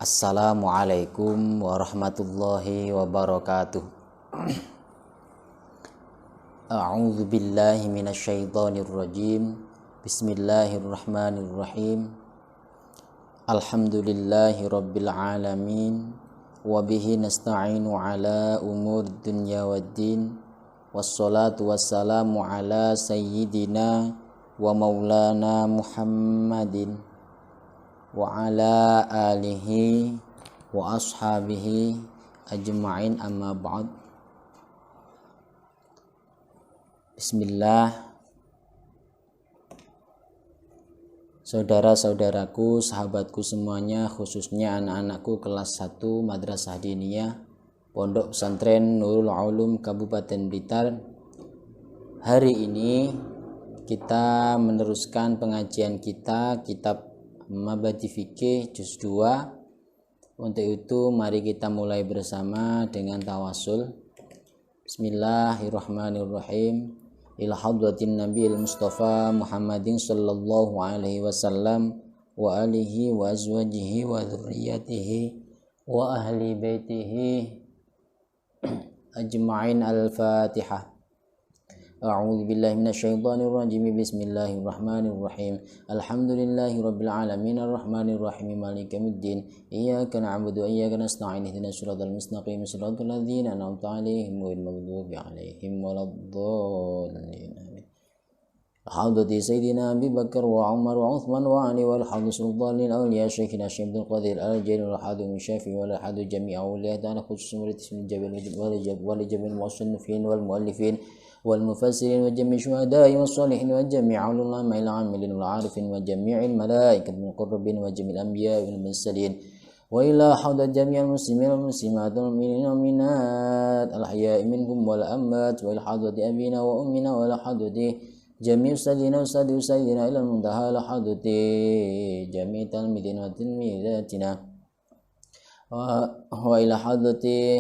Assalamualaikum warahmatullahi wabarakatuh. A'udzu billahi minasyaitonir rajim. Bismillahirrahmanirrahim. Alhamdulillahi rabbil alamin wa bihi nasta'inu ala umurid dunya waddin. Wassalatu wassalamu ala sayyidina wa maulana Muhammadin wa ala alihi wa ashabihi ajma'in, amma ba'd. Bismillah. Saudara-saudaraku, sahabatku semuanya, khususnya anak-anakku kelas 1 Madrasah Diniyah Pondok Pesantren Nurul Ulum Kabupaten Blitar. Hari ini kita meneruskan pengajian kita kitab Mabadi Fikih Juz 2. Untuk itu mari kita mulai bersama dengan tawasul. Bismillahirrahmanirrahim. Ila hadratin Nabiil Mustafa Muhammadin sallallahu alaihi wasallam wa alihi wa azwajihi wa dzurriyyatihi wa ahli baitihi ajma'in. Al-Fatihah. A'udzu billahi minasyaitonir rajim. Bismillahirrahmanirrahim. Alhamdulillahi rabbil alamin arrahmanir rahim maliki yaumiddin. Iyyaka na'budu wa iyyaka nasta'in ihdinas siratal mustaqim siratal ladzina an'amta 'alaihim ghairil maghdubi 'alaihim waladdallin. Hadrati Sayyidina Abi Bakar wa Umar wa Uthman wa Ali wal hadis sultanil awliya Syekhina Syekh Abdul Qadir al-Jailani wal hadim Syafi'i wal hadu jami'a awliya ta'ala khusus murid ismil jabal wal jamil musannifin wal muallifin wal mufassirin wa jami' syuhada'i was salihin wa jami' ulama al-amilin wal 'arifin wa jami'il malaikatil muqarrabin wa jami'il anbiya'i wal mursalin wa ila hawda jami'al muslimin wal muslimat wal mu'minin wal mu'minat al-ahya'i minhum wal amwat wa ila hadrati abina wa ummina wa ila hadrati jami' ustadina ilal muntaha la hadrati jami' talmidina wa tilmidatina wa ila hadrati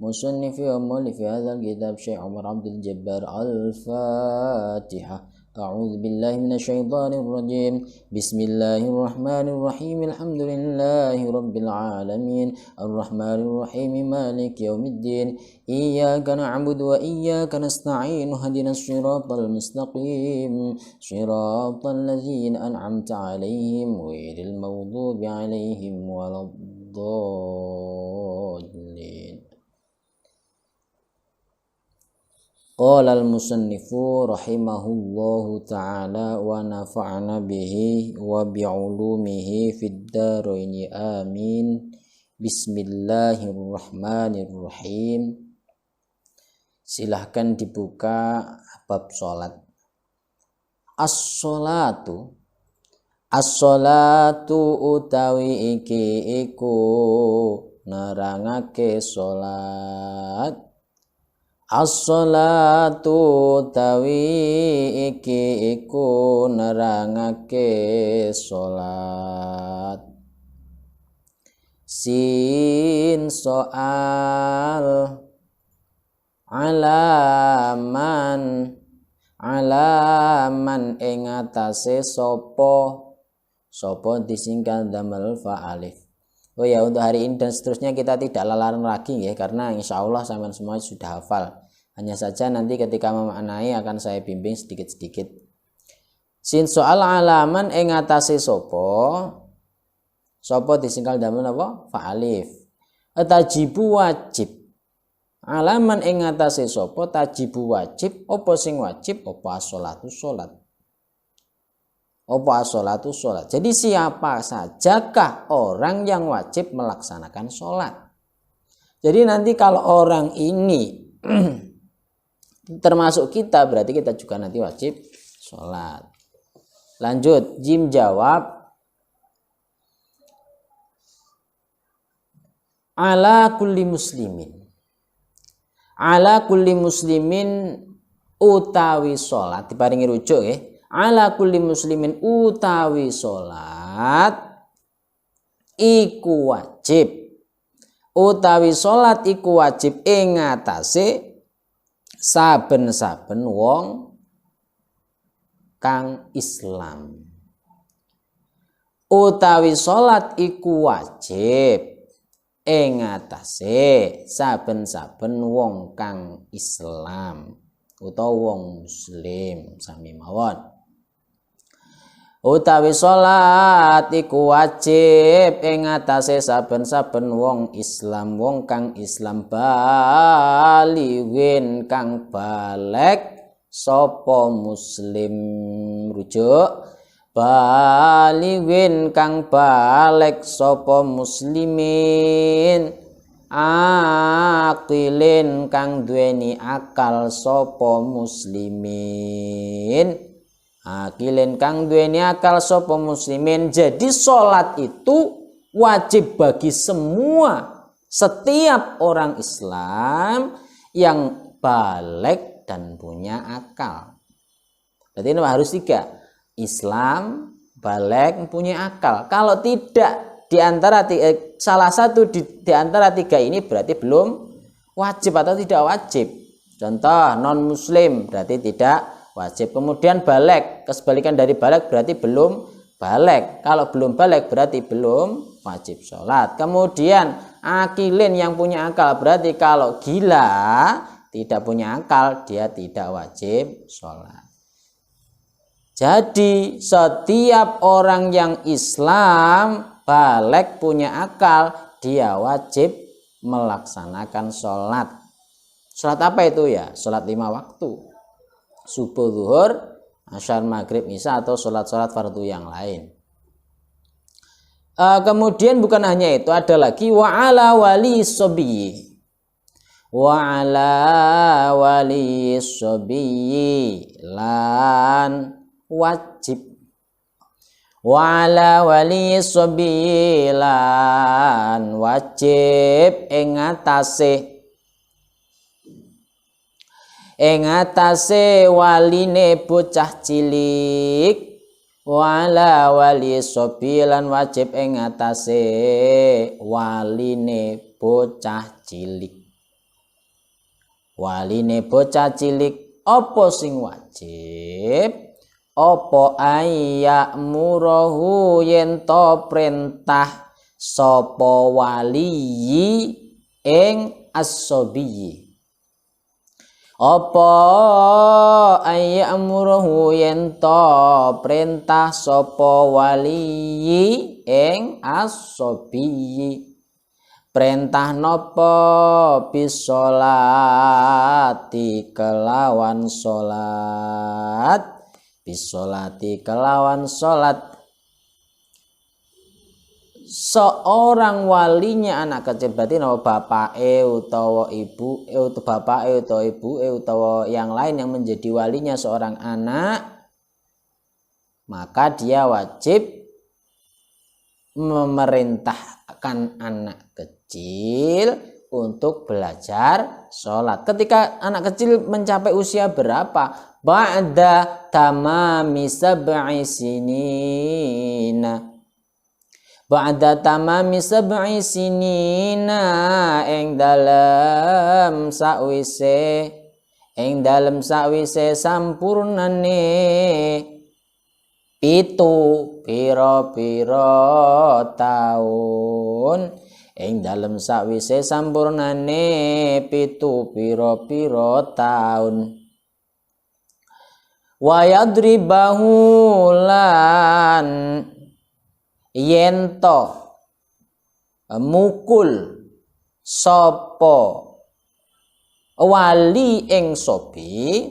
musannifi wa muallifi hadzal kitab Syekh Umar Abdul Jabbar. Al-Fatihah. A'udzu billahi minasyaitonir rajim. Bismillahirrahmanirrahim. Alhamdulillahi rabbil alamin arrahmanir rahim maliki yaumiddin. Iyyaka na'budu wa iyyaka nasta'in ihdinas siratal mustaqim siratal ladzina an'amta 'alaihim ghairil maghdubi 'alaihim waladdallin. Qala al-musannifu rahimahullahu ta'ala wa nafa'na bihi wa bi'ulumihi fid dharaini amin. Bismillahirrahmanirrahim. Silahkan dibuka bab salat. As-salatu utawi iki iku nerangake salat. As-salatu tawi iki iku nerangake salat. Sin soal alaman ing atase sapa disingkat damel fa'alif. Oh ya, untuk hari ini dan seterusnya kita tidak lalaran lagi ya, karena insya Allah sampean semua sudah hafal. Hanya saja nanti ketika memaknai akan saya bimbing sedikit-sedikit. Sin soal alaman ing atase sapa disingkal damel apa? Fa'alif. Tajibu wajib. Alaman ing atase sapa tajibu wajib. Apa sing wajib? Apa as-sholatu sholat. Apa as-sholatu sholat. Jadi siapa sajakah orang yang wajib melaksanakan sholat? Jadi nanti kalau orang ini termasuk kita, berarti kita juga nanti wajib sholat. Lanjut, Jim jawab. Ala kulli muslimin. Ala kulli muslimin utawi sholat. Diparingi rujuk ya. Ala kulli muslimin utawi sholat iku wajib. Utawi sholat iku wajib ing atase saben-saben wong kang Islam. utawi salat iku wajib ing atase saben-saben wong kang Islam utawa wong muslim sami mawon. Utawi salat iku wajib ing atase saben-saben wong Islam, wong kang Islam balighin kang balek sapa muslim. Rujuk balighin kang balek sapa muslimin, aqilin kang duweni akal sapa muslimin. Akilin kang duweni akal sapa muslimin. Jadi sholat itu wajib bagi semua, setiap orang Islam yang balik dan punya akal. Berarti ini harus 3, Islam, balik, punya akal. Kalau tidak di antara salah satu di antara 3 ini berarti belum wajib atau tidak wajib. Contoh non muslim berarti tidak wajib. Kemudian balik, kesebalikan dari balik berarti belum balik. Kalau belum balik berarti belum wajib sholat. Kemudian akilin yang punya akal berarti kalau gila tidak punya akal dia tidak wajib sholat. Jadi setiap orang yang Islam balik punya akal dia wajib melaksanakan sholat. Sholat apa itu ya? Sholat 5 waktu. Subuh, zuhur, asyar, maghrib, isya atau sholat-sholat fardu yang lain. Kemudian bukan hanya itu, ada lagi wa ala wali sobiyyi. Wa ala wali sobiyyi lan wajib. Wa ala wali sobiyyi lan wajib ing atase waline bocah cilik. Wala wali sobilan wajib ing atase waline bocah cilik. Waline bocah cilik apa sing wajib? Apa ayya murahu yen to perintah sapa wali ing as-sobiyyi. Apa ayyamuruhu yento perintah sapa wali ing as-sobiyyi. Perintah napa bisolati kelawan salat. Bisolati kelawan salat. Seorang walinya anak kecil berarti nama bapake utawa ibu bapake utawa ibu utawa yang lain yang menjadi walinya seorang anak, maka dia wajib memerintahkan anak kecil untuk belajar sholat. Ketika anak kecil mencapai usia berapa? Ba'da tamami sab'i sinina. Ba'da tamami sab'i sinina ing dalem sawise sampurnane pitu pira-pira taun. Ing dalem sawise sampurnane pitu pira-pira taun. Wa yadribahu lan yento mukul sapa wali ing sobi.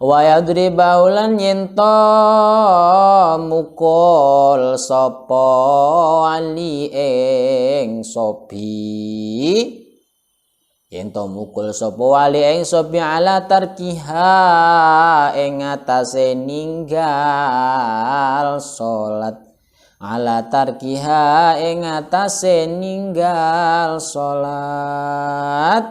Wa yadribahu lan yento mukul sapa wali ing sobi. Yento mukul sapa wali ing sobi ala tarkiha ing atase ninggal salat. Ala tarkiha ing atase ninggal salat.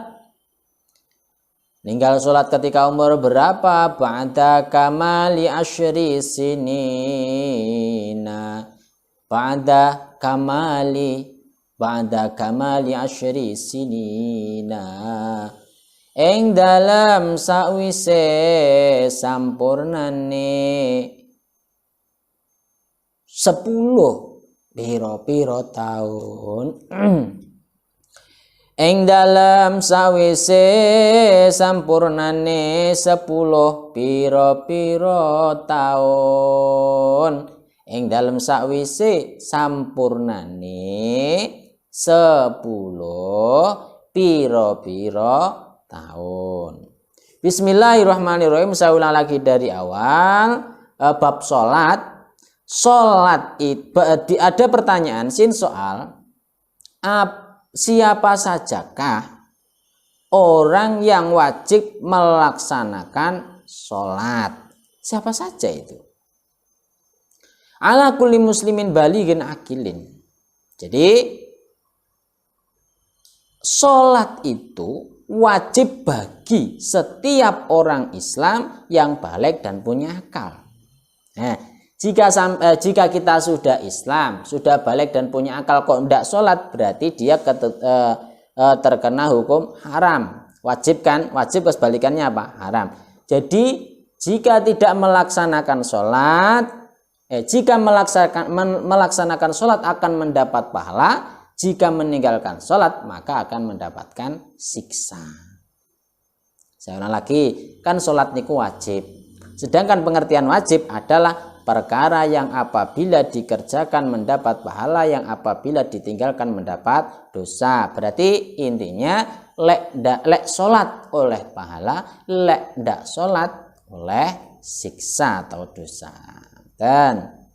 Ninggal salat ketika umur berapa? Ba'da kamali asyri sinina. Ba'da kamali asyri sinina. Ing dalam sakwise sampurnane piro-piro taun. Ing dalem sawise sampurnane 10 piro-piro taun. Ing dalem sawise sampurnane 10 piro-piro taun. Bismillahirrahmanirrahim. Saya ulang lagi dari awal. Bab sholat. Sholat itu ada pertanyaan sin soal. Siapa sajakah orang yang wajib melaksanakan sholat? Siapa saja itu? Ala kulli muslimin balighin akilin. Jadi sholat itu wajib bagi setiap orang Islam yang balik dan punya akal. Nah, jika kita sudah Islam, sudah balik dan punya akal kok tidak sholat, berarti dia terkena hukum haram. Wajib kan? Wajib kebalikannya apa? Haram. Jadi jika tidak melaksanakan sholat, jika melaksanakan sholat akan mendapat pahala, jika meninggalkan sholat maka akan mendapatkan siksa. Saya ulang lagi, kan sholat niku wajib. Sedangkan pengertian wajib adalah perkara yang apabila dikerjakan mendapat pahala, yang apabila ditinggalkan mendapat dosa. Berarti intinya lek sholat oleh pahala, lek ndak sholat oleh siksa atau dosa. Dan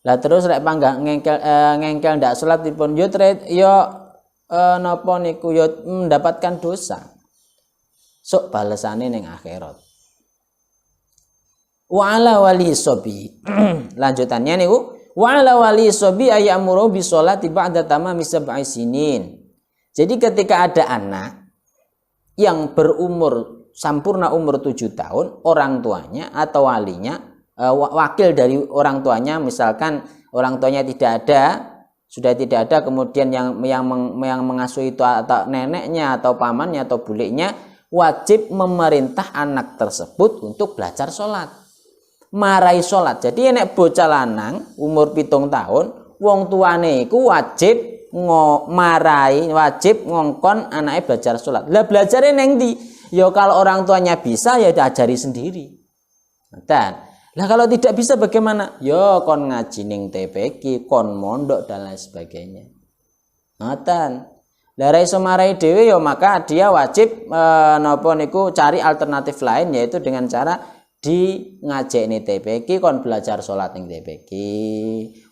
lah terus lek panggang ngengkel ndak sholat dipun yo napa niku yo mendapatkan dosa. Sok balesane ning akhirat. Wa ala wali sobi. Lanjutannya niku wa ala wali sobi ayamuru bi sholati ba'da tamami sab'i sinin. Jadi ketika ada anak yang berumur sampurna umur 7 tahun, orang tuanya atau walinya, wakil dari orang tuanya, misalkan orang tuanya tidak ada, sudah tidak ada, kemudian yang mengasuh itu atau neneknya atau pamannya atau buliknya, wajib memerintah anak tersebut untuk belajar sholat. Marai sholat. Jadi nek bocah lanang umur 7 tahun, wong tuane iku wajib wajib ngongkon anaknya belajar sholat. Lah belajarnya neng di, ya kalau orang tuanya bisa ya diajari sendiri. Dan lah kalau tidak bisa bagaimana? Ya kon ngaji ning TPQ, kon mondok dan lain sebagainya. Ngoten. Lah ra iso marai dhewe ya maka dia wajib napa niku cari alternatif lain, yaitu dengan cara di ngajekne TPQ, kon belajar sholat ning TPQ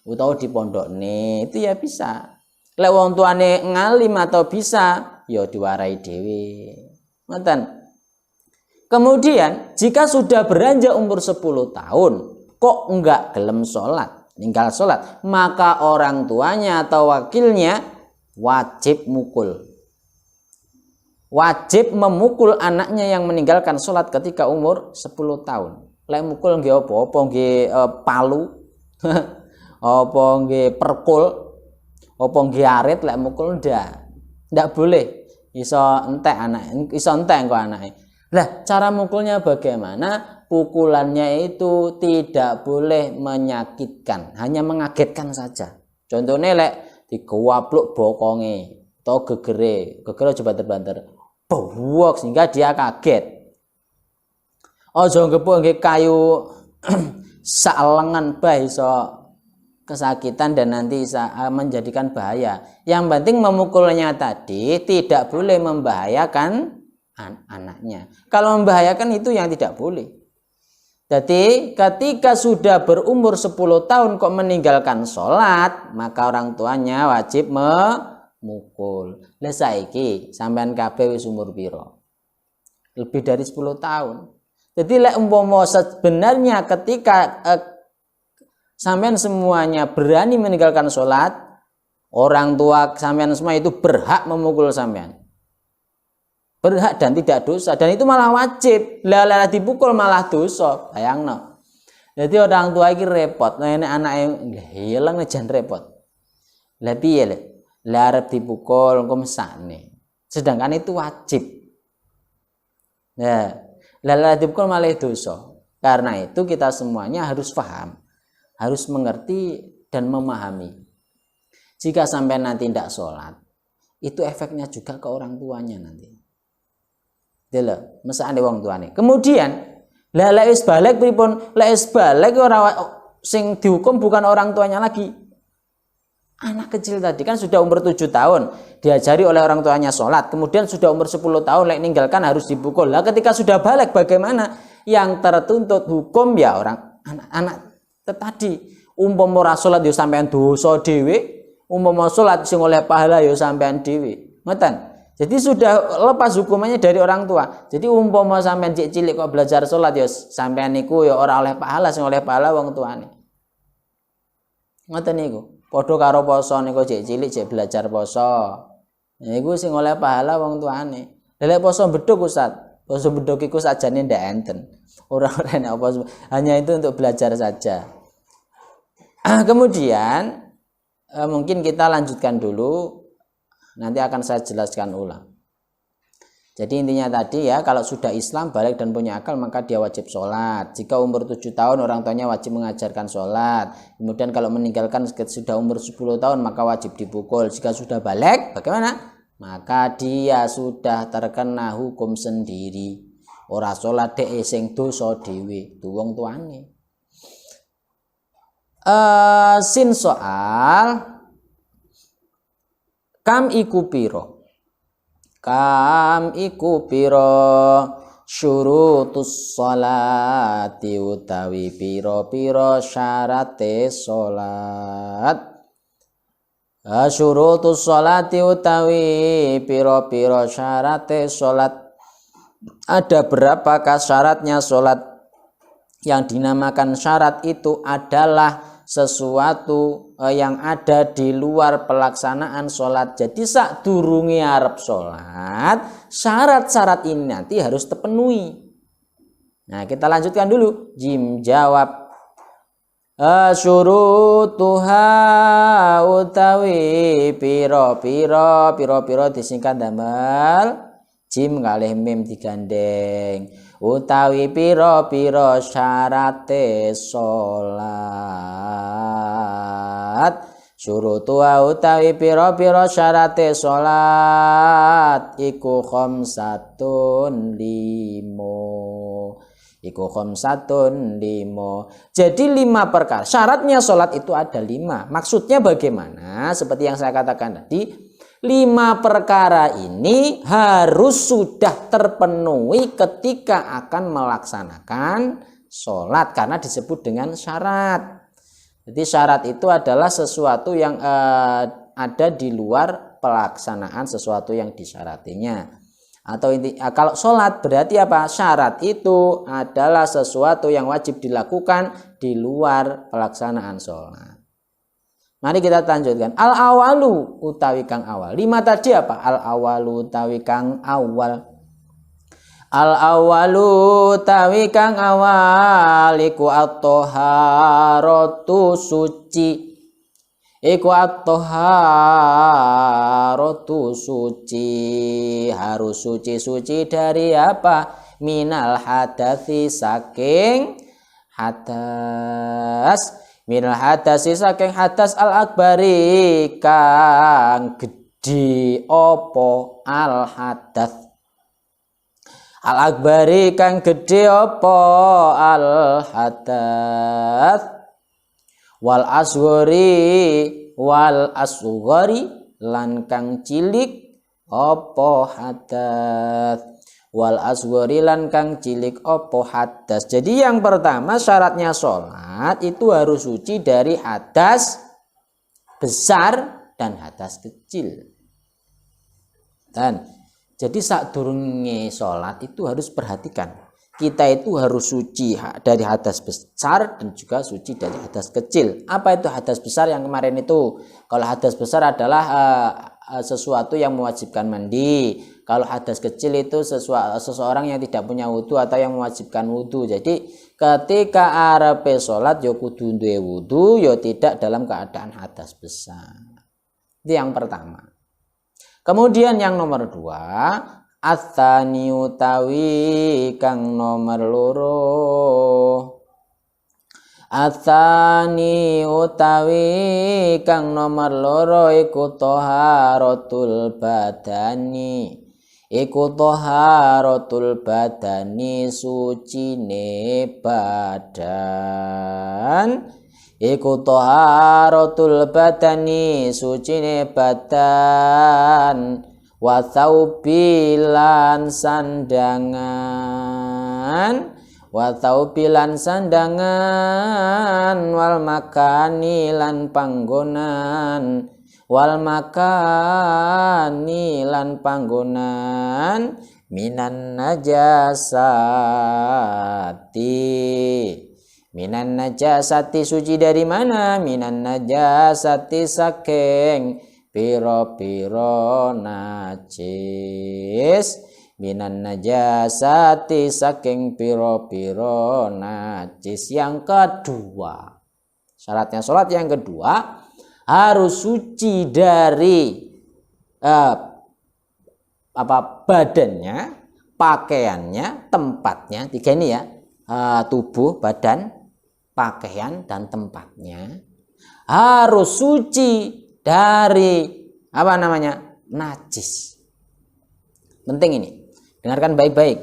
utawa di pondokne, itu ya bisa. Lek wong tuane ngalim atau bisa ya diwarai dhewe. Ngoten. Kemudian jika sudah beranjak umur 10 tahun kok enggak gelem sholat, ninggal sholat, maka orang tuanya atau wakilnya wajib mukul. Wajib memukul anaknya yang meninggalkan sholat ketika umur 10 tahun. Lek mukul nggih apa nggih palu, apa nggih perkul, apa nggih arit, lek mukul ndak boleh. Iso entek anake, iso entek kok anake. Lah cara mukulnya bagaimana? Pukulannya itu tidak boleh menyakitkan, hanya mengagetkan saja. Contohnya lek digawapluk bokonge atau gegere coba terbanter. Buwok sehingga dia kaget. Ojo ngepuk nggih kayu salengan bae iso kesakitan dan nanti menjadikan bahaya. Yang penting memukulnya tadi tidak boleh membahayakan anaknya. Kalau membahayakan itu yang tidak boleh. Jadi ketika sudah berumur 10 tahun kok meninggalkan sholat, maka orang tuanya wajib mukul. Lah saiki sampean kabeh wis umur piro? Lebih dari 10 tahun. Jadi lek umpama sebenarnya ketika sampean semuanya berani meninggalkan sholat, orang tua sampean semua itu berhak memukul sampean. Berhak dan tidak dosa, dan itu malah wajib. Lah dipukul malah dosa. Bayangno. Jadi orang tua iki repot, nek anake hilang jan repot. Lah piye lek? Lah arep dipukul engko mesakne. Sedangkan itu wajib. Nah, lah dipukul malah dosa. Karena itu kita semuanya harus paham harus mengerti dan memahami. Jika sampai nanti tidak sholat, itu efeknya juga ke orang tuanya nanti. Dela, masa ada orang tuanya. Kemudian, lek wis balik pripun? Lek wis balik ora sing dihukum bukan orang tuanya lagi. Anak kecil tadi kan sudah umur 7 tahun, diajari oleh orang tuanya sholat, kemudian sudah umur 10 tahun lek ninggalkan harus dipukul. Lah ketika sudah balik bagaimana? Yang tertuntut hukum ya orang anak-anak tadi. Umpama ora salat yo sampean dosa dhewe, umpama salat sing oleh pahala yo sampean dhewe. Ngoten. Jadi sudah lepas hukumannya dari orang tua. Jadi umpama sampean cilik kok belajar salat yo sampean niku yo ora oleh pahala, sing oleh pahala wong tuane. Ngoten niku. Padha karo poso niku cilik belajar poso. Niku sing oleh pahala wong tuane. Lek poso beduk Ustaz. Poso beduk iku sajane ndak enten. Ora enak apa hanya itu untuk belajar saja. Kemudian mungkin kita lanjutkan dulu, nanti akan saya jelaskan ulang. Jadi intinya tadi ya, kalau sudah Islam balik dan punya akal maka dia wajib sholat. Jika umur 7 tahun orang tuanya wajib mengajarkan sholat. Kemudian kalau meninggalkan sudah umur 10 tahun maka wajib dipukul. Jika sudah balik bagaimana? Maka dia sudah terkena hukum sendiri. Ora sholat dek sing dosa dhewe, wong tuane. Sin soal kam iku piro syurutus sholati utawi piro syarate sholat. Syurutus sholati utawi piro syarate sholat. Ada berapakah syaratnya sholat? Yang dinamakan syarat itu adalah sesuatu yang ada di luar pelaksanaan sholat. Jadi sakdurunge arep sholat, syarat-syarat ini nanti harus terpenuhi. Nah, kita lanjutkan dulu. Jim jawab. Syurutuha utawi piro disingkat damel jim kalih mim digandeng. Utawi piro syarate sholat. Syurutua utawi piro syarate sholat iku khamsatun limo. Jadi 5 perkara. Syaratnya sholat itu ada 5. Maksudnya bagaimana? Seperti yang saya katakan tadi, 5 perkara ini harus sudah terpenuhi ketika akan melaksanakan sholat, karena disebut dengan syarat. Jadi syarat itu adalah sesuatu yang ada di luar pelaksanaan sesuatu yang disyaratinya. Atau kalau sholat berarti apa? Syarat itu adalah sesuatu yang wajib dilakukan di luar pelaksanaan sholat. Mari kita lanjutkan. Al-awalu utawi kang awal. 5 tadi apa? Al-awalu utawi kang awal. Al-awalu utawi kang awal iku at-thaharatu suci. Iku at-thaharatu suci. Harus suci dari apa? Minal hadatsi saking hadas. Minal hadasi saking hadas al akbari kang gedhi opo al hadas. Al akbari kang gedhe opo al hadas. Wal asghari lan kang cilik opo hadas. Wal asghari lan kang cilik opo hadas. Jadi yang pertama syaratnya sholat itu harus suci dari hadas besar dan hadas kecil. Dan jadi sadurunge sholat itu harus perhatikan, kita itu harus suci dari hadas besar dan juga suci dari hadas kecil. Apa itu hadas besar yang kemarin itu? Kalau hadas besar adalah sesuatu yang mewajibkan mandi. Kalau hadas kecil itu seseorang yang tidak punya wudu atau yang mewajibkan wudu. Jadi ketika arepe sholat ya kudu duwe wudu, ya tidak dalam keadaan hadas besar. Itu yang pertama. Kemudian yang nomor 2, Atsani utawi kang nomor loro. Atsani utawi kang nomor loro iku taharatul badani. Iku taharatul badani sucine badan. Iku taharatul badani sucine badan. Wa thawbilan sandangan. Wa thawbilan sandangan. Wal makani lan panggonan. Wal makani lan panggonan minan najasati suci dari mana? Minan najasati saking piro-piro najis. Minan najasati saking piro-piro najis. Yang kedua, syaratnya sholat yang kedua harus suci dari badannya, pakaiannya, tempatnya. Tiga ini ya, tubuh, badan, pakaian, dan tempatnya. Harus suci dari najis. Penting ini, dengarkan baik-baik.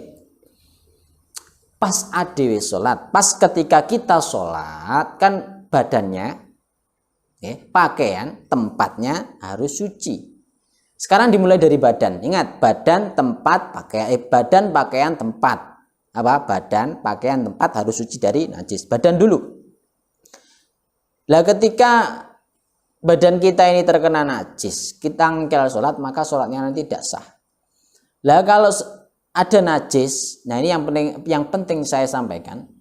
Pas adewe sholat, pas ketika kita sholat kan badannya, pakaian, tempatnya harus suci. Sekarang dimulai dari badan. Ingat, badan, tempat, badan, pakaian, tempat. Badan, pakaian, tempat harus suci dari najis. Badan dulu. Lah ketika badan kita ini terkena najis, kita ngkel sholat, maka sholatnya nanti tidak sah. Lah kalau ada najis, nah ini yang penting saya sampaikan.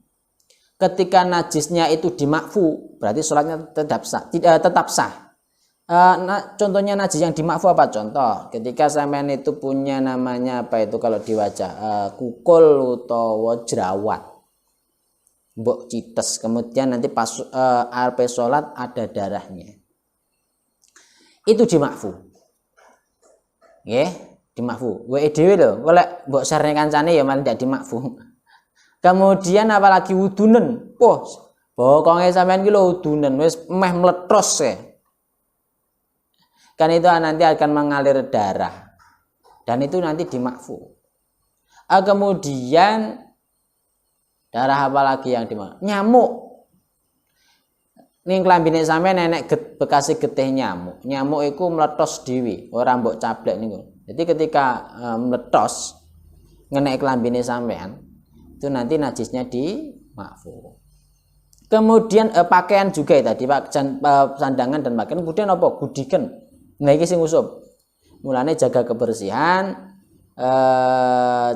Ketika najisnya itu dimakfu, berarti sholatnya tetap sah. Contohnya najis yang dimakfu apa? Contoh, ketika sampean itu punya namanya kalau di wajah kukul utawa jerawat, mbok cites, kemudian nanti pas arep sholat ada darahnya, itu dimakfu, dimakfu. Dhewe lho, golek mbok sarene kancane ya malah ndak dimakfu. Kemudian apalagi wudunen. Pokoke sampean ki lho wudunen wis meh mletros ya. Kan itu nanti akan mengalir darah. Dan itu nanti dimakfu. Kemudian darah apalagi yang dimakfu? Nyamuk. Ning klambine sampean nenek bekasi getih nyamuk. Nyamuk iku meletos dhewe, ora mbok cablek niku. Jadi ketika meletos ngenek klambine sampean, itu nanti najisnya dimakfu. Kemudian pakaian juga ya tadi, sandangan dan pakaian. Kemudian apa? Gudiken. Nah iki sing usum. Mulane jaga kebersihan,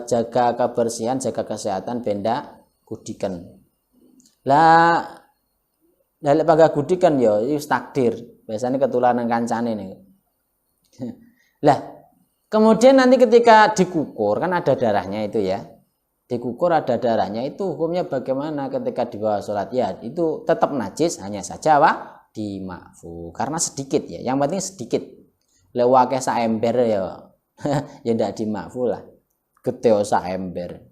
jaga kesehatan benda gudiken. Lah pakai gudiken ya wis takdir. Biasanya ketularan kancane nih. Lah kemudian nanti ketika dikukur kan ada darahnya itu ya. Dikukur ada darahnya, itu hukumnya bagaimana ketika di bawah sholat? Ya itu tetap najis, hanya saja dimakfu karena sedikit ya, yang penting sedikit. Lewake sak ember ya ya ndak dimakfu lah, geteo sak ember.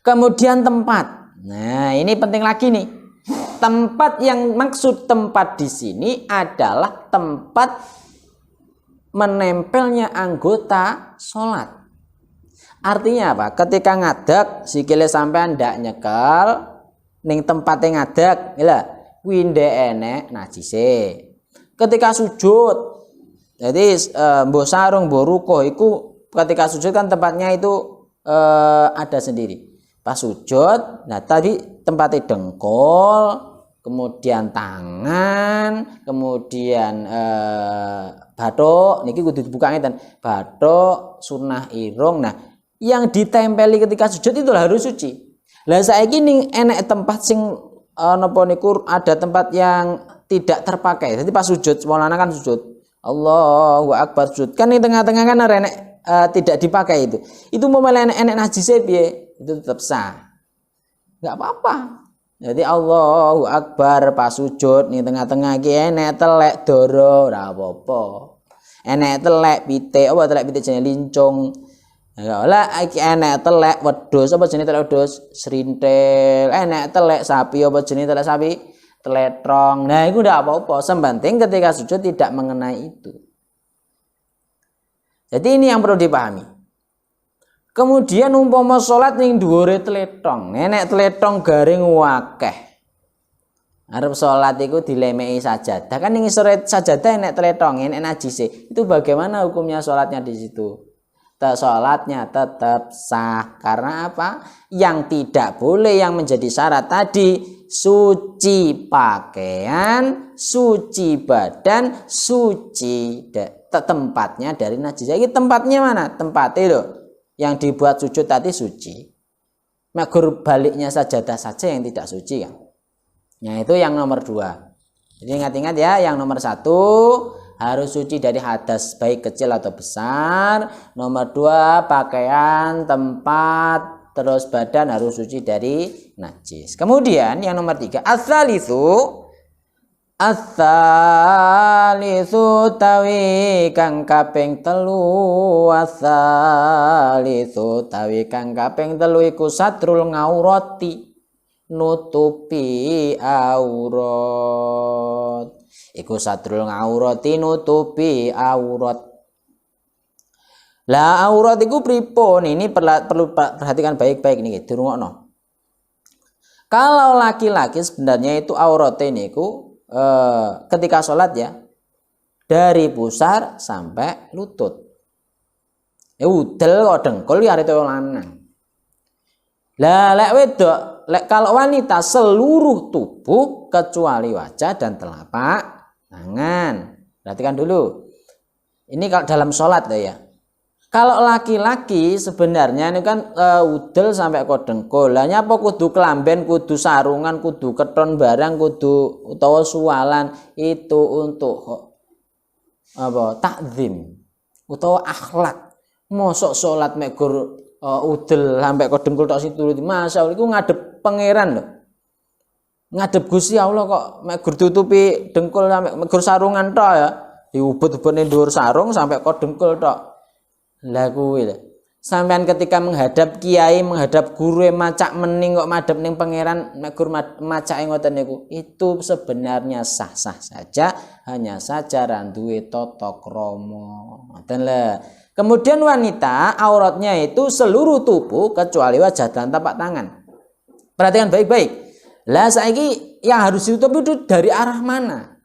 Kemudian tempat, nah ini penting lagi nih. Tempat yang maksud tempat di sini adalah tempat menempelnya anggota sholat. Artinya apa? Ketika ngadeg sikile sampean ndak nyekel ning tempate ngadeg, lha kuwi ndek enek najise. Ketika sujud, jadi mbok sarung, mbok rukuh iku ketika sujud kan tempatnya itu ada sendiri. Pas sujud, nah tadi tempatnya dengkul, kemudian tangan, kemudian bathuk niki kudu dibuka ngeten. Bathuk, sunah irung. Nah, yang ditempeli ketika sujud itu harus suci. Lah saiki ning enek tempat sing napa niku ada tempat yang tidak terpakai. Jadi pas sujud, semolana kan sujud. Allahu Akbar sujud. Kan di tengah-tengah kan enek tidak dipakai itu. Itu mau enek najise piye? Itu tetap sah. Enggak apa-apa. Jadi Allahu Akbar pas sujud ning tengah-tengah iki enek telek doro ora apa-apa. Enek telek pitik, telek pitik jenenge lincung. Ya ora iki enek telek wedhus apa jenenge telek wedhus? Srintil. Enek telek sapi apa jenenge telek sapi? Teletrong. Nah, itu ndak apa-apa. Sepenting ketika sujud tidak mengenai itu. Jadi ini yang perlu dipahami. Kemudian umpama salat ning dhuwure tletong, nenek tletong garing wakeh. Arep salat iku dilemeki sajadah. Kan ning isore sajadah enek tletong, enek najise. Itu bagaimana hukumnya salatnya di situ? Salatnya tetap sah. Karena apa? Yang tidak boleh yang menjadi syarat tadi suci pakaian, suci badan, suci tempatnya dari najis. Ini tempatnya mana? Tempatnya loh. Yang dibuat sujud tadi suci. Magur baliknya sajadah saja yang tidak suci kan. Nah itu yang nomor 2. Jadi ingat-ingat ya, yang nomor 1 harus suci dari hadas baik kecil atau besar. Nomor 2 pakaian, tempat, terus badan harus suci dari najis. Kemudian yang nomor 3 Ats-tsalitsu tawi kang kaping 3 Ats-tsalitsu tawi kang kaping 3 iku satrul ngaurati nutupi aurat. Iku satrul ngaurati nutupi aurat. Lah aurat iku pripun? Ini perlu perhatikan baik-baik nih, dirungokno. Kalau laki-laki sebenarnya itu auratnya niku ketika sholat ya dari pusar sampai lutut. Udel kok dengkul ya arep lanang. Lah lek wedok, lek kalau wanita seluruh tubuh kecuali wajah dan telapak tangan. Perhatikan dulu. Ini kalau dalam sholat ya. Kalau laki-laki sebenarnya ini kan udel sampai kok dengkul. Lah nyapa kudu kelamben, kudu sarungan, kudu keton barang, kudu utawa sualan itu untuk apa? Takzim utawa akhlak. Mosok sholat mek gur udel sampai kok dengkul tok situ. Masyaallah iku ngadep pangeran lho. Ngadep Gusti Allah kok mek gur tutupi dengkul sampai mek gur sarungan tok ya. Diubut-ubutne dhuwur sarung sampai kok dengkul tok. Lah kuwi lho. Sampean ketika menghadap kiai, menghadap guru macak mening kok madhep ning pangeran mek gur macake ngoten niku. Itu sebenarnya sah-sah saja, hanya saja ra duwe tata krama. Ngoten lho. Kemudian wanita auratnya itu seluruh tubuh kecuali wajah dan telapak tangan. Perhatikan baik-baik. Lah saiki yang harus ditutup itu dari arah mana?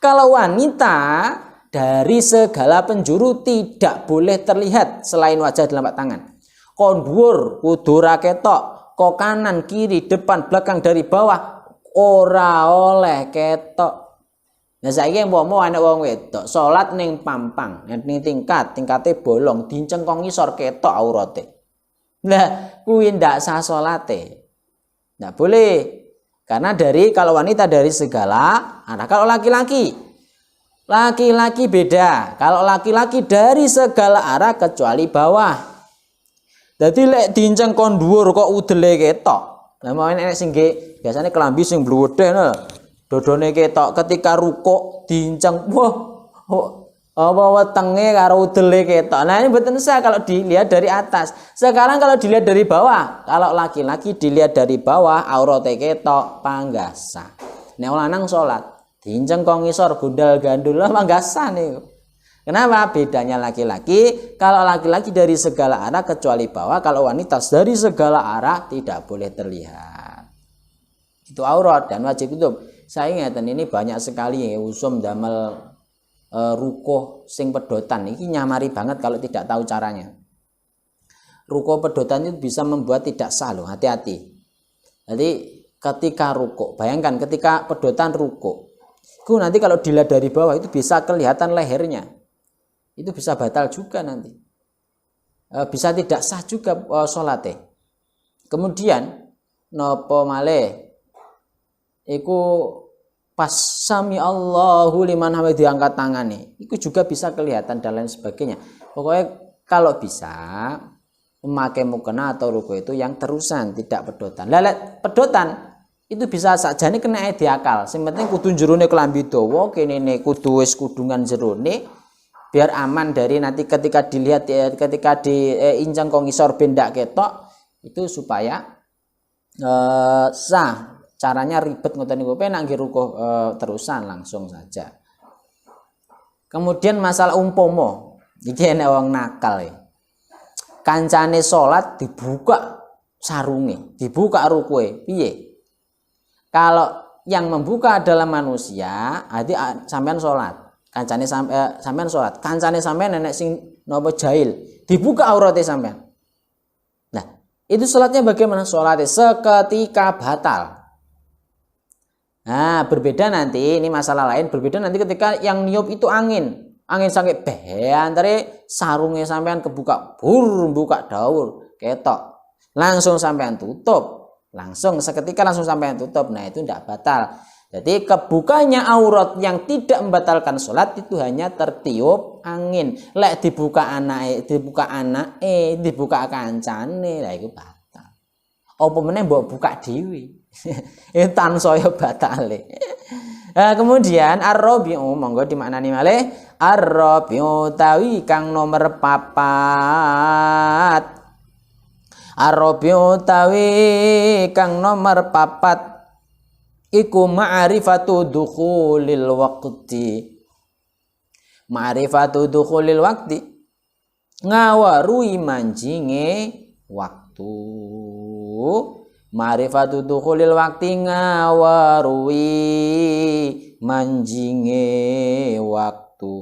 Kalau wanita dari segala penjuru tidak boleh terlihat selain wajah dan telapak tangan. Kon dhuwur kudu ra ketok, kok kanan, kiri, depan, belakang, dari bawah ora oleh ketok. Nah saiki umpama ana wong wedok salat ning pampang, ning tingkate bolong, dincengkong ngisor ketok aurate. Lah kuwi ndak sah salate. Ndak boleh. Karena kalau wanita dari segala arah. Kalau laki-laki beda. Kalau laki-laki dari segala arah kecuali bawah. Jadi lek dincengkon dhuwur kok udele ketok. Lah mau enek sing biasane kelambi sing bluwedhe lho. Dodone ketok ketika rukuk diinceng apa wetenge karo udele ketok. Nah ini mboten sah kalau dilihat dari atas. Sekarang kalau dilihat dari bawah, kalau laki-laki dilihat dari bawah aurate ketok panggasa. Nek lanang salat diinceng kok ngisor gundal gandul panggasa niku. Kenapa? Bedanya laki-laki, kalau laki-laki dari segala arah kecuali bawah, kalau wanita dari segala arah tidak boleh terlihat. Itu aurat dan wajib tutup. Saya ingatan ini banyak sekali usum damel rukuh sing pedotan ini nyamari banget kalau tidak tahu caranya. Rukuh pedotan itu bisa membuat tidak sah loh, hati-hati. Jadi ketika rukuh, bayangkan ketika pedotan rukuh, itu nanti kalau dilihat dari bawah itu bisa kelihatan lehernya, itu bisa batal juga nanti, bisa tidak sah juga sholatnya. Kemudian nopo malih iku pas sami Allahu liman hamid diangkat tangannya, itu juga bisa kelihatan dan lain sebagainya. Pokoknya kalau bisa memakai mukena atau ruku itu yang terusan, tidak pedotan. Lalat pedotan itu bisa saja nih kena diakal. Sing penting kudu jerone kelambi dawa, kene kudu wis kudungan jerone biar aman dari nanti ketika dilihat ketika diincang kok ngisor bendak ketok itu supaya sah. Caranya ribet ngoten niku penak nggih rukuh terusan langsung saja. Kemudian masalah umpomo iki enek wong nakal ya. Kancane salat dibuka sarunge, dibuka rukuhe. Piye? Kalau yang membuka adalah manusia, berarti sampean salat. Kancane sampean salat. Kancane sampean nenek sing napa jahil, dibuka aurate sampean. Nah, itu salatnya bagaimana? Salatnya seketika batal. Nah, berbeda nanti, ini masalah lain, berbeda nanti ketika yang niup itu angin sampai beantare sarungnya sampean kebuka, buka daur, ketok. Langsung sampean tutup. Langsung seketika langsung sampean tutup. Nah, itu tidak batal. Jadi kebukanya aurat yang tidak membatalkan sholat itu hanya tertiup angin. Lek dibuka dibuka kancane, lah itu batal. Apa meneh mbok buka dhewe. Itu tansaya batale. Kemudian ar-rabi'u monggo dimaknani malih ar-rabi'u tawi kang nomor 4. Ar-rabi'u tawi kang nomor 4 iku ma'rifatu dukhulil waqti. Ma'rifatu dukhulil waqti ngawarui manjinge waktu. Ma'rifatu dukhulil waqti ngawarui manjinge waktu.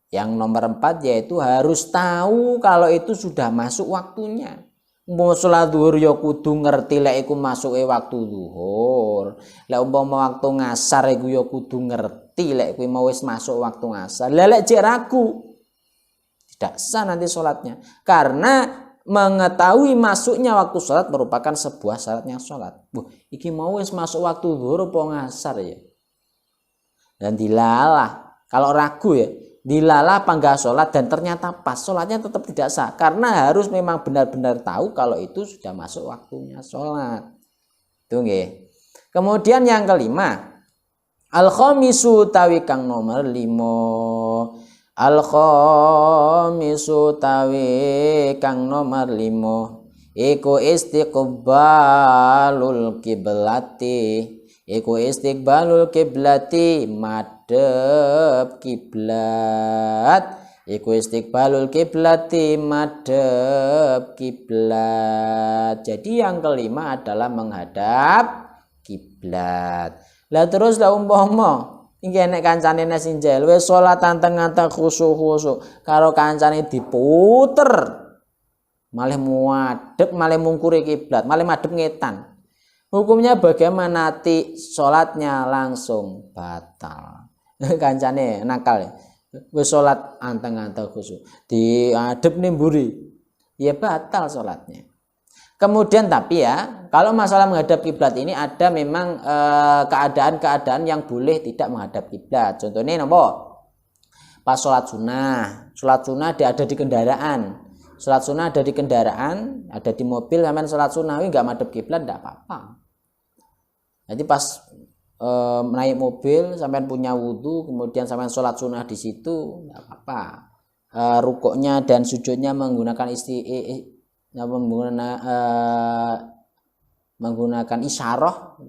Yang nomor 4 yaitu harus tahu kalau itu sudah masuk waktunya. Mau sholat zuhur ya kudu ngerti lek iku masuke waktu zuhur. Lek umpama waktu ngasar iku ya kudu ngerti lek kuwi mau wis masuk waktu ngasar. Lek jek ragu tidak sah nanti sholatnya. Karena mengetahui masuknya waktu sholat merupakan sebuah syaratnya sholat. Iki mau wis masuk waktu zuhur apa ngasar ya. Dan dilalah. Kalau ragu ya, dilalah apa enggak sholat dan ternyata pas, sholatnya tetap tidak sah. Karena harus memang benar-benar tahu kalau itu sudah masuk waktunya sholat. Itu nggih. Kemudian yang kelima, al-khamisu tawi kang nomor 5. Al-khamisu tawi kang nomor 5 iku istiqbalul kiblati. Iku istiqbalul kiblati madhep kiblat. Iku istiqbalul kiblati madhep kiblat. Jadi yang kelima adalah menghadap kiblat. Lah terus lah umpama iki nek kancane sinjel wis salat anteng-anteng khusyuk-khusyuk karo kancane diputer malah muadhep malah mungkuri kiblat malah madhep ngetan. Hukumnya bagaimana? Nanti salatnya langsung batal. Kancane nakal. Wis salat anteng-anteng khusyuk diadhep nimburi ya batal salatnya. Kemudian tapi ya, kalau masalah menghadap kiblat ini ada memang keadaan-keadaan yang boleh tidak menghadap kiblat. Contohnya napa? Pas sholat sunnah ada di kendaraan. Sholat sunnah ada di kendaraan, ada di mobil, sampean sholat sunnah nggak menghadap kiblat enggak apa-apa. Jadi pas naik mobil sampean punya wudu, kemudian sampean sholat sunnah di situ enggak apa-apa. Rukuknya dan sujudnya menggunakan menggunakan isyarah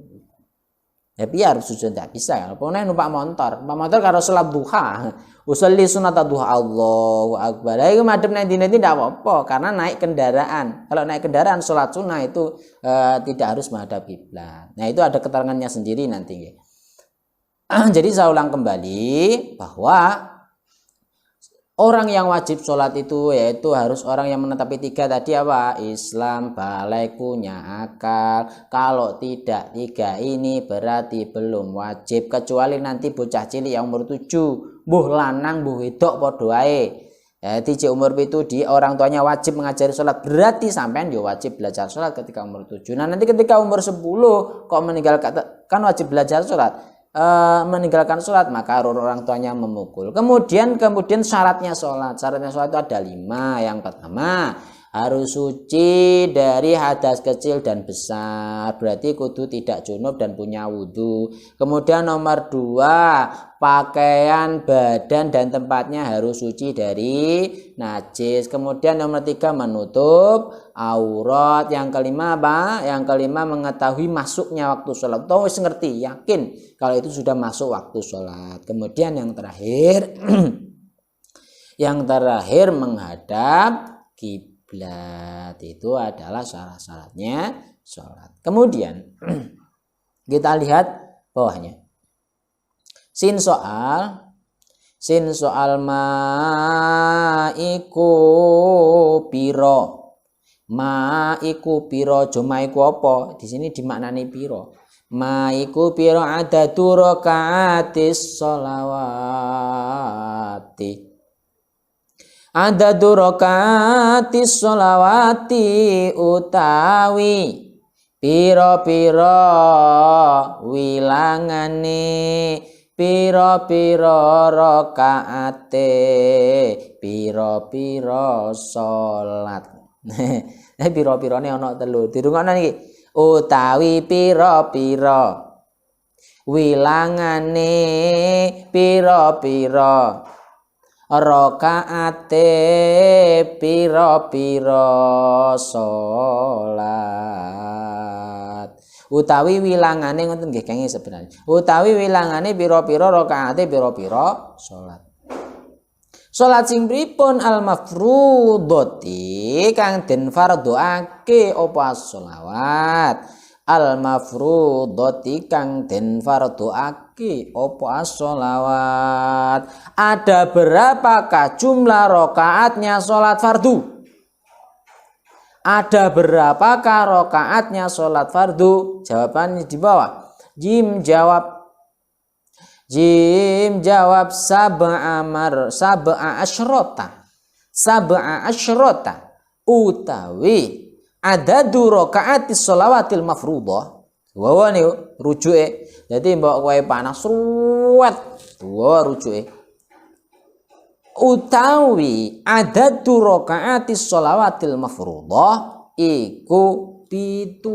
ya biar sujud tidak bisa kan. Pokoknya numpak motor karo salat duha usolli sunat duha Allahu akbar itu madhep nang dine tidak apa-apa karena naik kendaraan. Kalau naik kendaraan salat sunnah itu tidak harus menghadap kiblat. Nah itu ada keterangannya sendiri nanti. Jadi saya ulang kembali bahwa orang yang wajib sholat itu yaitu harus orang yang menetapi 3 tadi apa? Islam, balik, punya akal. Kalau tidak 3 ini berarti belum wajib. Kecuali nanti bocah cilik yang umur 7. Mbuh lanang, mbuh wedok padha ae. Jadi umur 7 di orang tuanya wajib mengajari sholat. Berarti sampean ya wajib belajar sholat ketika umur 7. Nah nanti ketika umur 10 kok meninggalkan kan wajib belajar sholat. Meninggalkan sholat maka orang tuanya memukul. Kemudian syaratnya sholat itu ada 5. Yang pertama harus suci dari hadas kecil dan besar, berarti kudu tidak junub dan punya wudhu. Kemudian nomor 2 pakaian, badan dan tempatnya harus suci dari najis. Kemudian nomor 3 menutup aurat. Yang kelima apa? Yang kelima mengetahui masuknya waktu sholat. Tahu ngerti, yakin kalau itu sudah masuk waktu sholat. Kemudian yang terakhir menghadap kiblat. Itu adalah syarat-syaratnya sholat. Kemudian kita lihat bawahnya. Sin soal ma iku piro. Ma iku piro, joma iku apa? Di sini dimaknani piro. Ma iku piro adadu rakaatis sholawati. Adadu rakaatis sholawati utawi piro-piro wilangane piro-piro rakaate piro-piro salat. Piro-pirone ana 3. Dirungokno iki. Utawi piro-piro wilangane piro-piro rakaate piro-piro salat. Utawi wilangane ngoten nggih kenging sebenarnya. Utawi wilangane pira-pira rakaate pira-pira salat. Salat sing pripun al-mafrudhati kang den fardhoake apa sholawat. Al-mafrudhati kang den fardhoake apa sholawat. Ada berapakah jumlah rakaatnya salat fardu? Ada berapakah rakaatnya sholat fardu? Jawabannya di bawah. Jim jawab sab'a asyrota utawi adadu rakaatis sholawatil mafruḍah. Wawa nih rujuke. Jadi mbok kowe panas ruwet. Wawa rujuke. Utawi adadu rakaatis sholawatil mafruḍah iku 17.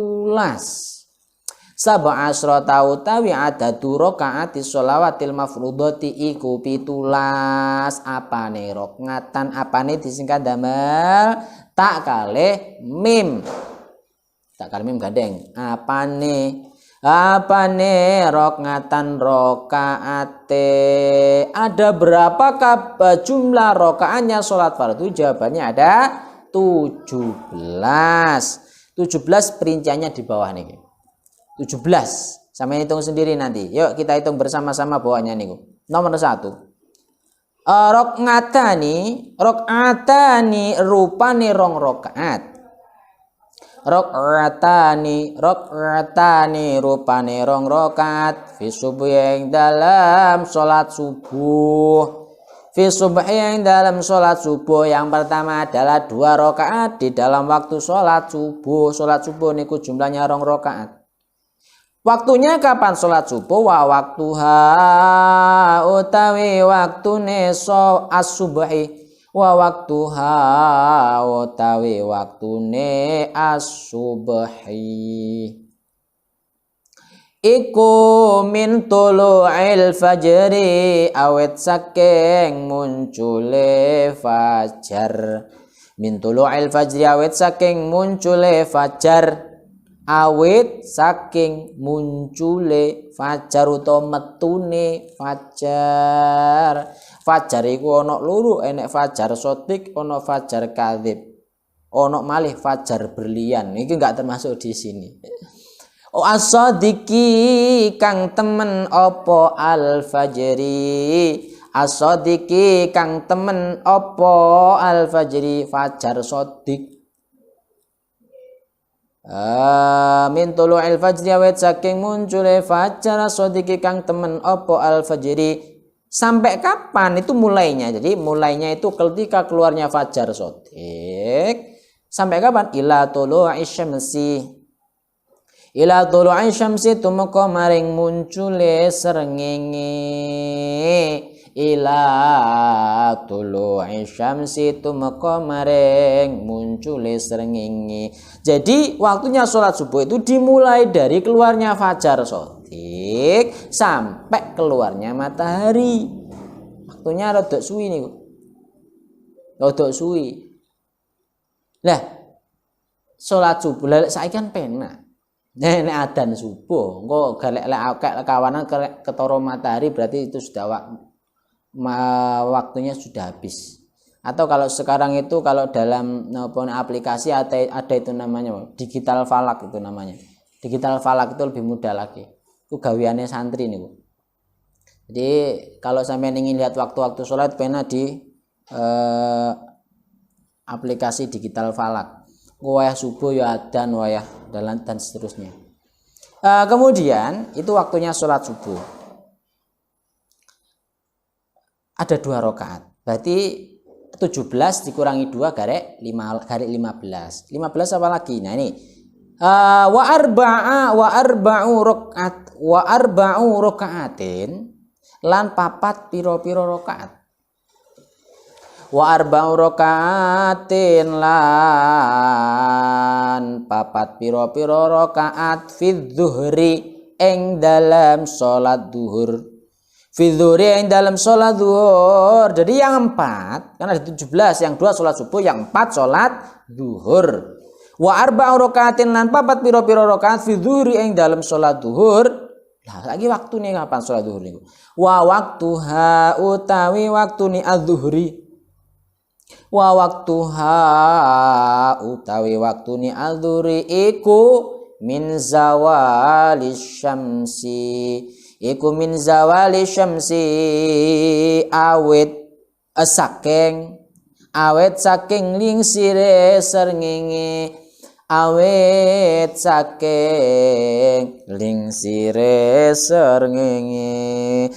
Sab'a asyrota utawi adadu rakaatis sholawatil mafruḍati iku 17. Apane rokngatan, apane disingkat damel tak kalih mim. Tak kalih mim gandeng. Apane rokngatan rokaate. Ada berapakah jumlah rokaatnya sholat fardu? Jawabannya ada 17. 17 perinciannya di bawah nih. 17. Sama hitung sendiri nanti. Yuk kita hitung bersama-sama bawahnya nih. Nomor 1. Rokatani rupane rong rokaat. Rokatani rupane rong rokaat fi subuh yang dalam sholat subuh. Fi subuh yang dalam sholat subuh. Yang pertama adalah 2 rokaat di dalam waktu sholat subuh. Sholat subuh niku jumlahnya rong rokaat. Waktunya kapan sholat subuh? Wa waktuha utawi waktune as-subuhi. Wa waktuha utawi waktune as-subhi iku min tulu'il fajri awet saking muncule fajar. Min tulu'il fajri awet saking muncule fajar. Awit saking muncule fajar utawa metune fajar. Fajar iku ana loro, enek fajar sotik, ana fajar kadzib. Ana malih fajar berlian. Iki enggak termasuk di sini. O as-sadiqi kang temen apa al-fajri. As-sadiqi kang temen apa al-fajri fajar sodik. Min tulu'il fajri awet saking muncule fajar as-sadiqi kang temen apa al-fajri. Sampai kapan itu mulainya? Jadi mulainya itu ketika keluarnya fajar sodik. Sampai kapan? Ila tulu'i syamsi. Ila tulu'i syamsi tumeka maring muncule srengenge. Ila tulu'i syamsi tumeka maring muncule srengenge. Jadi waktunya sholat subuh itu dimulai dari keluarnya fajar sodik detik sampai keluarnya matahari. Waktunya rada suwi niku. Rada suwi. Lah salat subuh lek saiki kan penak. Nek adzan subuh engko galek lek kawanan ketara matahari berarti itu sudah waktunya sudah habis. Atau kalau sekarang itu kalau dalam aplikasi ada itu namanya digital falak itu namanya. Digital falak itu lebih mudah lagi. Itu gaweane santri niku. Jadi kalau sampai ingin lihat waktu-waktu sholat pena di aplikasi digital falak. Wayah subuh ya adzan wayah dan seterusnya. Kemudian itu waktunya sholat subuh. Ada 2 rakaat. Berarti 17 dikurangi 2 garek 15. 15 apa lagi? Nah ini wa arba'u rakaatin lan papat piro-piro rakaat. Wa arba'u rakaatin lan papat piro-piro rakaat fi dzuhri ing dalam salat zuhur. Fidhuri yang dalam sholat zuhur. Jadi yang 4 kan ada 17, yang 2 sholat subuh, yang 4 sholat zuhur. Wa arba'u rakaatin lan papat piro-piro rakaat fidhuri yang dalam sholat zuhur. Lah lagi waktu nih kapan sholat zuhur niku? Wa waktuha utawi waktu ni az-zuhri. Wa waktuha utawi waktu ni az-zuhri iku min zawali syamsi. Iku min zawali syamsi awet saking lingsire srengenge awet saking lingsire srengenge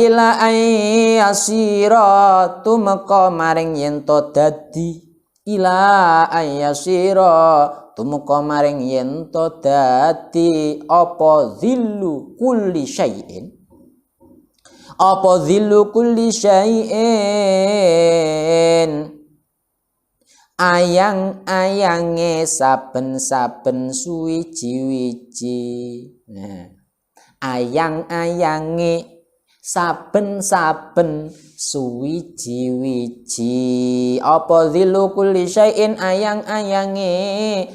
ila ayyasira tumeka maring yen to dadi ila ayyasira tumuka maring yen to dadi apa zillu kulli syai'in ayang-ayange saben-saben suwiji-wiji. Nah, ayang-ayange saben-saben suwiji-wiji apa zillu kulli syai'in ayang-ayange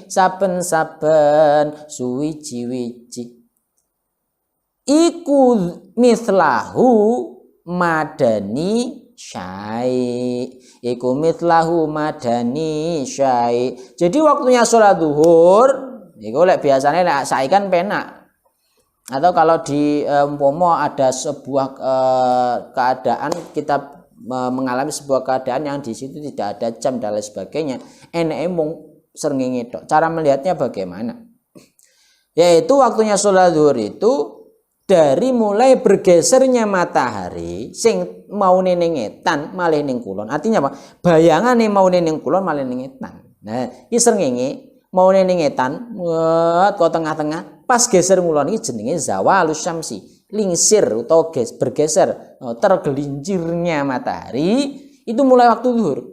saben-saben suwiji-wiji iku mislahu madani syai. Iku mislahu madani syai. Jadi waktunya sholat zuhur iku lek biasane lek saiki kan penak. Atau kalau di umpomo ada sebuah keadaan kita mengalami sebuah keadaan yang di situ tidak ada jam dan lain sebagainya, eneke mung srengenge tok. Cara melihatnya bagaimana? Yaitu waktunya sholat zuhur itu dari mulai bergesernya matahari sing mau ning etan malih ning kulon. Artinya apa? Bayangane mau ning kulon malih ning etan. Nah, iki srengenge mau ning etan kok tengah-tengah pas geser ngulon iki jenenge zawalus syamsi, lingsir atau bergeser, tergelincirnya matahari itu mulai waktu zuhur.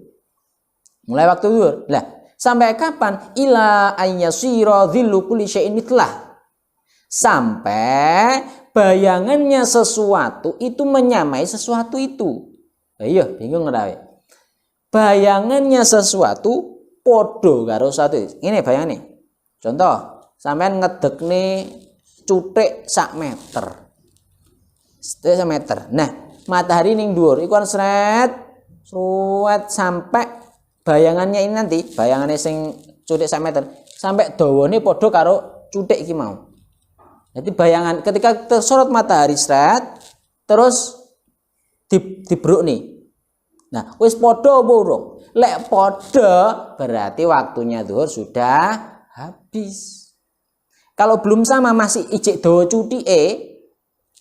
Mulai waktu zuhur. Lah, sampai kapan? Ila ayyasira dhillu kulli syai'in mitlah. Sampai bayangannya sesuatu itu menyamai sesuatu itu. Ayo, bingung ora? Bayangannya sesuatu podo karo satu. Ini bayangane. Contoh sampean ngedekne cuthik sak meter. Sak meter. Nah, matahari ning dhuwur iku kan sret sampai bayangannya ini nanti, bayangannya sing cuthik sak meter, sampai dawane padha karo cuthik iki mau. Jadi bayangan ketika tersorot matahari sret terus dibruk nih. Nah, wis padha apa urung? Lek padha berarti waktunya zuhur sudah habis. Kalau belum sama masih ijik dawa cuthike,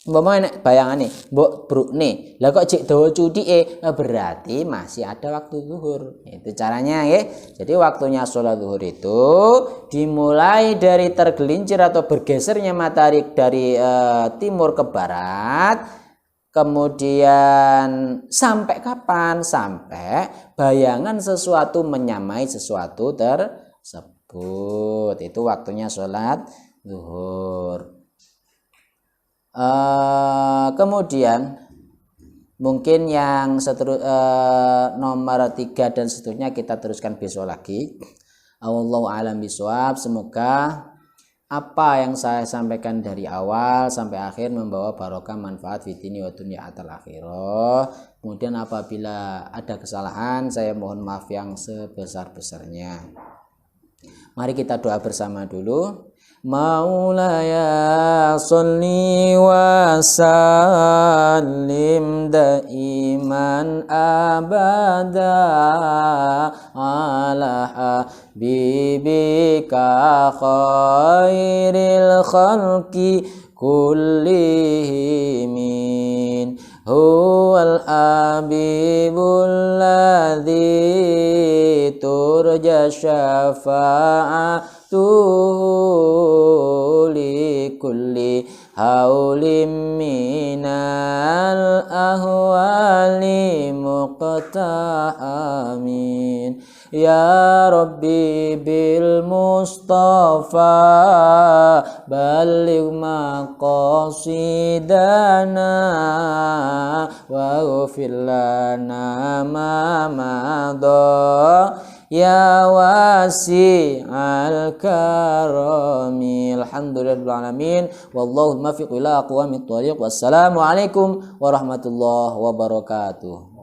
umpama nek bayangane mbok brukne. Lah kok ijik dawa cuthike berarti masih ada waktu zuhur. Itu caranya nggih. Jadi waktunya sholat zuhur itu dimulai dari tergelincir atau bergesernya matahari dari timur ke barat. Kemudian sampai kapan? Sampai bayangan sesuatu menyamai sesuatu tersebut. Itu waktunya sholat zuhur. Kemudian mungkin yang nomor 3 dan seterusnya kita teruskan besok lagi. Wallahu a'lam bishawab. Semoga apa yang saya sampaikan dari awal sampai akhir membawa barokah manfaat fitini wa dunya atal akhirah. Kemudian apabila ada kesalahan saya mohon maaf yang sebesar-besarnya. Mari kita doa bersama dulu. Maulaya sholli wa sallim daiman abada ala habibika khairil khalqi kullihim huwal habibul ladzi turja syafa'atuhu li kulli haulim minal ahwali muqtahamin ya Rabbi bil Mustafa baligh maqasidana wa ghfir lana ma madha ya wasi'al karami. Alhamdulillahil alamin wallahu muwaffiq ila aqwamit thoriq. Wassalamu alaikum warahmatullahi wabarakatuh.